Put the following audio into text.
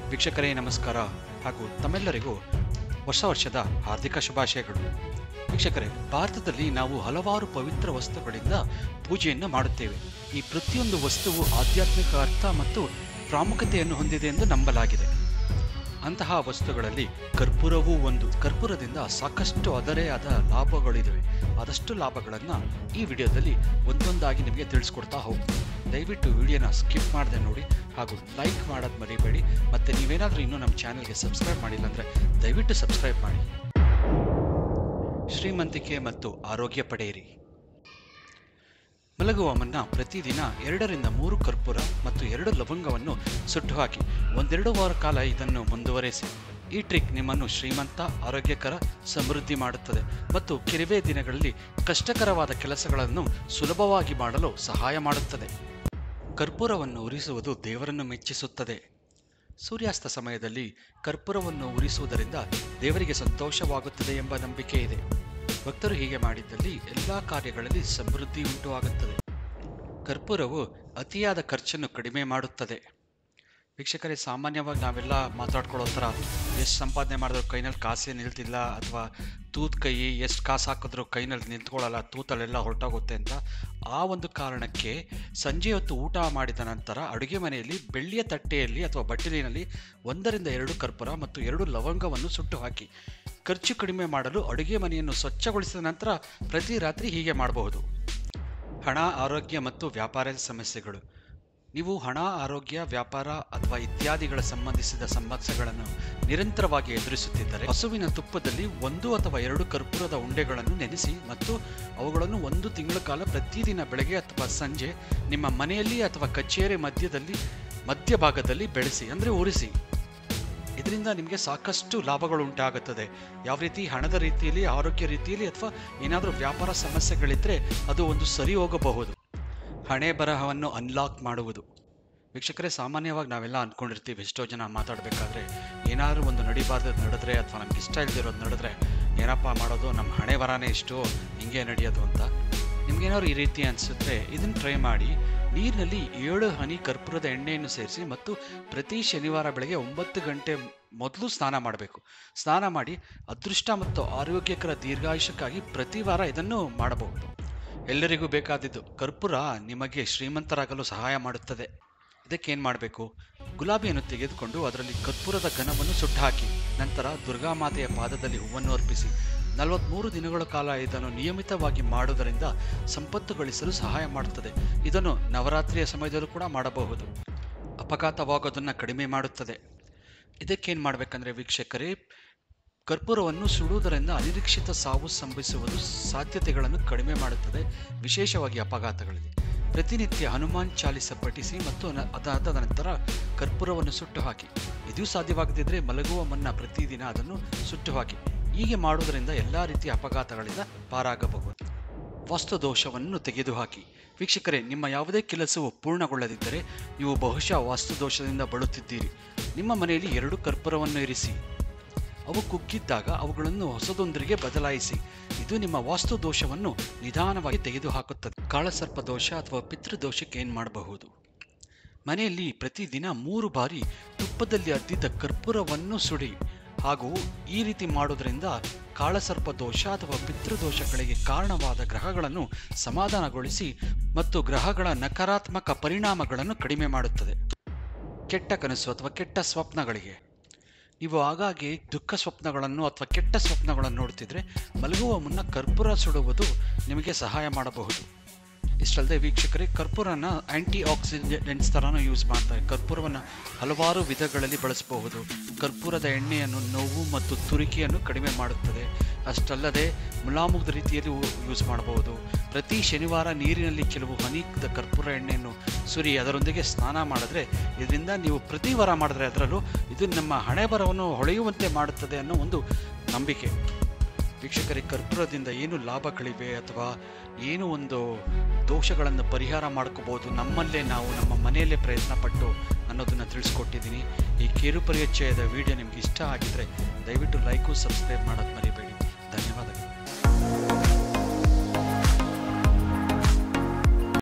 ವೀಕ್ಷಕರೇ ನಮಸ್ಕಾರ ಹಾಗೂ ತಮ್ಮೆಲ್ಲರಿಗೂ ಹೊಸ ವರ್ಷದ ಹಾರ್ದಿಕ ಶುಭಾಶಯಗಳು. ವೀಕ್ಷಕರೇ, ಭಾರತದಲ್ಲಿ ನಾವು ಹಲವಾರು ಪವಿತ್ರ ವಸ್ತುಗಳಿಂದ ಪೂಜೆಯನ್ನು ಮಾಡುತ್ತೇವೆ. ಈ ಪ್ರತಿಯೊಂದು ವಸ್ತುವು ಆಧ್ಯಾತ್ಮಿಕ ಅರ್ಥ ಮತ್ತು ಪ್ರಾಮುಖ್ಯತೆಯನ್ನು ಹೊಂದಿದೆ ಎಂದು ನಂಬಲಾಗಿದೆ. ಅಂತಹ ವಸ್ತುಗಳಲ್ಲಿ ಕರ್ಪೂರವೂ ಒಂದು. ಕರ್ಪೂರದಿಂದ ಸಾಕಷ್ಟು ಅದರೇ ಆದ ಲಾಭಗಳಿವೆ. ಆದಷ್ಟು ಲಾಭಗಳನ್ನು ಈ ವಿಡಿಯೋದಲ್ಲಿ ಒಂದೊಂದಾಗಿ ನಿಮಗೆ ತಿಳಿಸ್ಕೊಡ್ತಾ ಹೋಗ್ತೀನಿ. ದಯವಿಟ್ಟು ವಿಡಿಯೋನ ಸ್ಕಿಪ್ ಮಾಡದೆ ನೋಡಿ ಹಾಗೂ ಲೈಕ್ ಮಾಡೋದು ಮರಿಬೇಡಿ. ಮತ್ತು ನೀವೇನಾದರೂ ಇನ್ನೂ ನಮ್ಮ ಚಾನಲ್ಗೆ ಸಬ್ಸ್ಕ್ರೈಬ್ ಮಾಡಿಲ್ಲ ಅಂದರೆ ದಯವಿಟ್ಟು ಸಬ್ಸ್ಕ್ರೈಬ್ ಮಾಡಿ. ಶ್ರೀಮಂತಿಕೆ ಮತ್ತು ಆರೋಗ್ಯ ಪಡೆಯಿರಿ. ಮಲಗುವ ಮುನ್ನ ಪ್ರತಿದಿನ 2 ರಿಂದ 3 ಕರ್ಪೂರ ಮತ್ತು 2 ಲವಂಗವನ್ನು ಸುಟ್ಟು ಹಾಕಿ 1-2 ವಾರ ಕಾಲ ಇದನ್ನು ಮುಂದುವರೆಸಿ. ಈ ಟ್ರಿಕ್ ನಿಮ್ಮನ್ನು ಶ್ರೀಮಂತ, ಆರೋಗ್ಯಕರ, ಸಮೃದ್ಧಿ ಮಾಡುತ್ತದೆ ಮತ್ತು ಕೆಲವೇ ದಿನಗಳಲ್ಲಿ ಕಷ್ಟಕರವಾದ ಕೆಲಸಗಳನ್ನು ಸುಲಭವಾಗಿ ಮಾಡಲು ಸಹಾಯ ಮಾಡುತ್ತದೆ. ಕರ್ಪೂರವನ್ನು ಉರಿಸುವುದು ದೇವರನ್ನು ಮೆಚ್ಚಿಸುತ್ತದೆ. ಸೂರ್ಯಾಸ್ತ ಸಮಯದಲ್ಲಿ ಕರ್ಪೂರವನ್ನು ಉರಿಸುವುದರಿಂದ ದೇವರಿಗೆ ಸಂತೋಷವಾಗುತ್ತದೆ ಎಂಬ ನಂಬಿಕೆ ಇದೆ. ಭಕ್ತರು ಹೀಗೆ ಮಾಡಿದ್ದಲ್ಲಿ ಎಲ್ಲ ಕಾರ್ಯಗಳಲ್ಲಿ ಸಮೃದ್ಧಿ ಉಂಟುವಾಗುತ್ತದೆ. ಕರ್ಪೂರವು ಅತಿಯಾದ ಖರ್ಚನ್ನು ಕಡಿಮೆ ಮಾಡುತ್ತದೆ. ವೀಕ್ಷಕರೇ, ಸಾಮಾನ್ಯವಾಗಿ ನಾವೆಲ್ಲ ಮಾತಾಡ್ಕೊಳ್ಳೋ ಥರ ಎಷ್ಟು ಸಂಪಾದನೆ ಮಾಡಿದ್ರು ಕೈನಲ್ಲಿ ಕಾಸೇ ನಿಲ್ತಿಲ್ಲ, ಅಥವಾ ತೂತ್ ಕೈ ಎಷ್ಟು ಕಾಸು ಹಾಕಿದ್ರು ಕೈನಲ್ಲಿ ನಿಂತ್ಕೊಳ್ಳಲ್ಲ, ತೂತಲ್ಲೆಲ್ಲ ಹೊರಟೋಗುತ್ತೆ ಅಂತ. ಆ ಒಂದು ಕಾರಣಕ್ಕೆ ಸಂಜೆ ಹೊತ್ತು ಊಟ ಮಾಡಿದ ನಂತರ ಅಡುಗೆ ಮನೆಯಲ್ಲಿ ಬೆಳ್ಳಿಯ ತಟ್ಟೆಯಲ್ಲಿ ಅಥವಾ ಬಟ್ಟಲಿನಲ್ಲಿ 1 ರಿಂದ 2 ಕರ್ಪೂರ ಮತ್ತು 2 ಲವಂಗವನ್ನು ಸುಟ್ಟು ಹಾಕಿ. ಖರ್ಚು ಕಡಿಮೆ ಮಾಡಲು ಅಡುಗೆ ಮನೆಯನ್ನು ಸ್ವಚ್ಛಗೊಳಿಸಿದ ನಂತರ ಪ್ರತಿ ರಾತ್ರಿ ಹೀಗೆ ಮಾಡಬಹುದು. ಹಣ, ಆರೋಗ್ಯ ಮತ್ತು ವ್ಯಾಪಾರದ ಸಮಸ್ಯೆಗಳು. ನೀವು ಹಣ, ಆರೋಗ್ಯ, ವ್ಯಾಪಾರ ಅಥವಾ ಇತ್ಯಾದಿಗಳ ಸಂಬಂಧಿಸಿದ ಸಮಸ್ಯೆಗಳನ್ನು ನಿರಂತರವಾಗಿ ಎದುರಿಸುತ್ತಿದ್ದರೆ ಹಸುವಿನ ತುಪ್ಪದಲ್ಲಿ 1 ಅಥವಾ 2 ಕರ್ಪೂರದ ಉಂಡೆಗಳನ್ನು ನೆನೆಸಿ ಮತ್ತು ಅವುಗಳನ್ನು 1 ತಿಂಗಳ ಕಾಲ ಪ್ರತಿದಿನ ಬೆಳಗ್ಗೆ ಅಥವಾ ಸಂಜೆ ನಿಮ್ಮ ಮನೆಯಲ್ಲಿ ಅಥವಾ ಕಚೇರಿ ಮಧ್ಯಭಾಗದಲ್ಲಿ ಬೆಳೆಸಿ, ಅಂದರೆ ಉರಿಸಿ. ಇದರಿಂದ ನಿಮಗೆ ಸಾಕಷ್ಟು ಲಾಭಗಳು ಉಂಟಾಗುತ್ತದೆ. ಯಾವ ರೀತಿ? ಹಣದ ರೀತಿಯಲ್ಲಿ, ಆರೋಗ್ಯ ರೀತಿಯಲ್ಲಿ, ಅಥವಾ ಏನಾದರೂ ವ್ಯಾಪಾರ ಸಮಸ್ಯೆಗಳಿದ್ದರೆ ಅದು ಒಂದು ಸರಿ ಹೋಗಬಹುದು. ಹಣೆ ಬರಹವನ್ನು ಅನ್ಲಾಕ್ ಮಾಡುವುದು. ವೀಕ್ಷಕರೇ, ಸಾಮಾನ್ಯವಾಗಿ ನಾವೆಲ್ಲ ಅಂದ್ಕೊಂಡಿರ್ತೀವಿ, ಎಷ್ಟೋ ಜನ ಮಾತಾಡಬೇಕಾದ್ರೆ ಏನಾದರೂ ಒಂದು ನಡಿಬಾರ್ದು ನಡೆದ್ರೆ ಅಥವಾ ನಮ್ಗೆ ಇಷ್ಟ ಇಲ್ದಿರೋದು ನಡೆದ್ರೆ ಏನಪ್ಪ ಮಾಡೋದು, ನಮ್ಮ ಹಣೆ ಬರನೇ ಇಷ್ಟು, ಹಿಂಗೆ ನಡೆಯೋದು ಅಂತ. ನಿಮ್ಗೇನಾದ್ರು ಈ ರೀತಿ ಅನಿಸಿದ್ರೆ ಇದನ್ನು ಟ್ರೈ ಮಾಡಿ. ನೀರಿನಲ್ಲಿ 7 ಹನಿ ಕರ್ಪೂರದ ಎಣ್ಣೆಯನ್ನು ಸೇರಿಸಿ ಮತ್ತು ಪ್ರತಿ ಶನಿವಾರ ಬೆಳಗ್ಗೆ 9 ಗಂಟೆ ಮೊದಲು ಸ್ನಾನ ಮಾಡಬೇಕು. ಸ್ನಾನ ಮಾಡಿ ಅದೃಷ್ಟ ಮತ್ತು ಆರೋಗ್ಯಕರ ದೀರ್ಘಾಯುಷ್ಯಕ್ಕಾಗಿ ಪ್ರತಿ ವಾರ ಇದನ್ನು ಮಾಡಬಹುದು. ಎಲ್ಲರಿಗೂ ಬೇಕಾದಿದ್ದು ಕರ್ಪೂರ ನಿಮಗೆ ಶ್ರೀಮಂತರಾಗಲು ಸಹಾಯ ಮಾಡುತ್ತದೆ. ಇದಕ್ಕೇನು ಮಾಡಬೇಕು? ಗುಲಾಬಿಯನ್ನು ತೆಗೆದುಕೊಂಡು ಅದರಲ್ಲಿ ಕರ್ಪೂರದ ಘನವನ್ನು ಸುಟ್ಟು ಹಾಕಿ ನಂತರ ದುರ್ಗಾಮಾತೆಯ ಪಾದದಲ್ಲಿ ಹೂವನ್ನು ಅರ್ಪಿಸಿ 43 ದಿನಗಳ ಕಾಲ ಇದನ್ನು ನಿಯಮಿತವಾಗಿ ಮಾಡುವುದರಿಂದ ಸಂಪತ್ತು ಗಳಿಸಲು ಸಹಾಯ ಮಾಡುತ್ತದೆ. ಇದನ್ನು ನವರಾತ್ರಿಯ ಸಮಯದಲ್ಲೂ ಕೂಡ ಮಾಡಬಹುದು. ಅಪಘಾತವಾಗೋದನ್ನು ಕಡಿಮೆ ಮಾಡುತ್ತದೆ. ಇದಕ್ಕೇನು ಮಾಡಬೇಕಂದ್ರೆ ವೀಕ್ಷಕರೇ, ಕರ್ಪೂರವನ್ನು ಸುಡುವುದರಿಂದ ಅನಿರೀಕ್ಷಿತ ಸಾವು ಸಂಭವಿಸುವುದು ಸಾಧ್ಯತೆಗಳನ್ನು ಕಡಿಮೆ ಮಾಡುತ್ತದೆ, ವಿಶೇಷವಾಗಿ ಅಪಘಾತಗಳಲ್ಲಿ. ಪ್ರತಿನಿತ್ಯ ಹನುಮಾನ್ ಚಾಲಿಸ ಪಠಿಸಿ ಮತ್ತು ಅದಾದ ನಂತರ ಕರ್ಪೂರವನ್ನು ಸುಟ್ಟು ಹಾಕಿ. ಇದು ಸಾಧ್ಯವಾಗದಿದ್ದರೆ ಮಲಗುವ ಮುನ್ನ ಪ್ರತಿದಿನ ಅದನ್ನು ಸುಟ್ಟು ಹಾಕಿ. ಹೀಗೆ ಮಾಡುವುದರಿಂದ ಎಲ್ಲ ರೀತಿಯ ಅಪಘಾತಗಳಿಂದ ಪಾರಾಗಬಹುದು. ವಾಸ್ತುದೋಷವನ್ನು ತೆಗೆದುಹಾಕಿ. ವೀಕ್ಷಕರೇ, ನಿಮ್ಮ ಯಾವುದೇ ಕೆಲಸವು ಪೂರ್ಣಗೊಳ್ಳದಿದ್ದರೆ ನೀವು ಬಹುಶಃ ವಾಸ್ತುದೋಷದಿಂದ ಬಳಲುತ್ತಿದ್ದೀರಿ. ನಿಮ್ಮ ಮನೆಯಲ್ಲಿ 2 ಕರ್ಪೂರವನ್ನು ಇರಿಸಿ. ಅವು ಕುಗ್ಗಿದ್ದಾಗ ಅವುಗಳನ್ನು ಹೊಸದೊಂದರಿಗೆ ಬದಲಾಯಿಸಿ. ಇದು ನಿಮ್ಮ ವಾಸ್ತುದೋಷವನ್ನು ನಿಧಾನವಾಗಿ ತೆಗೆದುಹಾಕುತ್ತದೆ. ಕಾಳಸರ್ಪ ದೋಷ ಅಥವಾ ಪಿತೃದೋಷಕ್ಕೆ ಏನು ಮಾಡಬಹುದು? ಮನೆಯಲ್ಲಿ ಪ್ರತಿದಿನ 3 ಬಾರಿ ತುಪ್ಪದಲ್ಲಿ ಅದ್ದಿದ ಕರ್ಪೂರವನ್ನು ಸುಡಿ. ಹಾಗೂ ಈ ರೀತಿ ಮಾಡೋದ್ರಿಂದ ಕಾಳಸರ್ಪ ದೋಷ ಅಥವಾ ಪಿತೃದೋಷಗಳಿಗೆ ಕಾರಣವಾದ ಗ್ರಹಗಳನ್ನು ಸಮಾಧಾನಗೊಳಿಸಿ ಮತ್ತು ಗ್ರಹಗಳ ನಕಾರಾತ್ಮಕ ಪರಿಣಾಮಗಳನ್ನು ಕಡಿಮೆ ಮಾಡುತ್ತದೆ. ಕೆಟ್ಟ ಕನಸು ಅಥವಾ ಕೆಟ್ಟ ಸ್ವಪ್ನಗಳಿಗೆ. ನೀವು ಆಗಾಗ್ಗೆ ದುಃಖ ಸ್ವಪ್ನಗಳನ್ನು ಅಥವಾ ಕೆಟ್ಟ ಸ್ವಪ್ನಗಳನ್ನು ನೋಡ್ತಿದ್ರೆ ಮಲಗುವ ಮುನ್ನ ಕರ್ಪೂರ ಸುಡುವುದು ನಿಮಗೆ ಸಹಾಯ ಮಾಡಬಹುದು. ಇಷ್ಟಲ್ಲದೆ ವೀಕ್ಷಕರೇ, ಕರ್ಪೂರನ ಆ್ಯಂಟಿ ಆಕ್ಸಿಡೆಂಟ್ಸ್ ಥರನೂ ಯೂಸ್ ಮಾಡ್ತಾರೆ. ಕರ್ಪೂರವನ್ನು ಹಲವಾರು ವಿಧಗಳಲ್ಲಿ ಬಳಸಬಹುದು. ಕರ್ಪೂರದ ಎಣ್ಣೆಯನ್ನು ನೋವು ಮತ್ತು ತುರಿಕೆಯನ್ನು ಕಡಿಮೆ ಮಾಡುತ್ತದೆ. ಅಷ್ಟಲ್ಲದೆ ಮುಲಾಮುದ ರೀತಿಯಲ್ಲಿ ಯೂಸ್ ಮಾಡಬಹುದು. ಪ್ರತಿ ಶನಿವಾರ ನೀರಿನಲ್ಲಿ ಕೆಲವು ಹನಿದ ಕರ್ಪೂರ ಎಣ್ಣೆಯನ್ನು ಸುರಿ ಅದರೊಂದಿಗೆ ಸ್ನಾನ ಮಾಡಿದ್ರೆ, ಇದರಿಂದ ನೀವು ಪ್ರತಿ ವಾರ ಮಾಡಿದ್ರೆ ಅದರಲ್ಲೂ ಇದು ನಮ್ಮ ಹಣೆ ಬರವನ್ನು ಹೊಳೆಯುವಂತೆ ಮಾಡುತ್ತದೆ ಅನ್ನೋ ಒಂದು ನಂಬಿಕೆ. ವೀಕ್ಷಕರೇ, ಕರ್ಪೂರದಿಂದ ಏನು ಲಾಭಗಳಿವೆ ಅಥವಾ ಏನು ಒಂದು ದೋಷಗಳನ್ನು ಪರಿಹಾರ ಮಾಡ್ಕೋಬೋದು ನಮ್ಮಲ್ಲೇ ನಾವು ನಮ್ಮ ಮನೆಯಲ್ಲೇ ಪ್ರಯತ್ನ ಪಟ್ಟು ಅನ್ನೋದನ್ನು ತಿಳಿಸ್ಕೊಟ್ಟಿದ್ದೀನಿ. ಈ ಕಿರು ಪರಿಚಯದ ವಿಡಿಯೋ ನಿಮ್ಗೆ ಇಷ್ಟ ಆಗಿದ್ರೆ ದಯವಿಟ್ಟು ಲೈಕು, ಸಬ್ಸ್ಕ್ರೈಬ್ ಮಾಡೋದು ಮರಿಬೇಡಿ.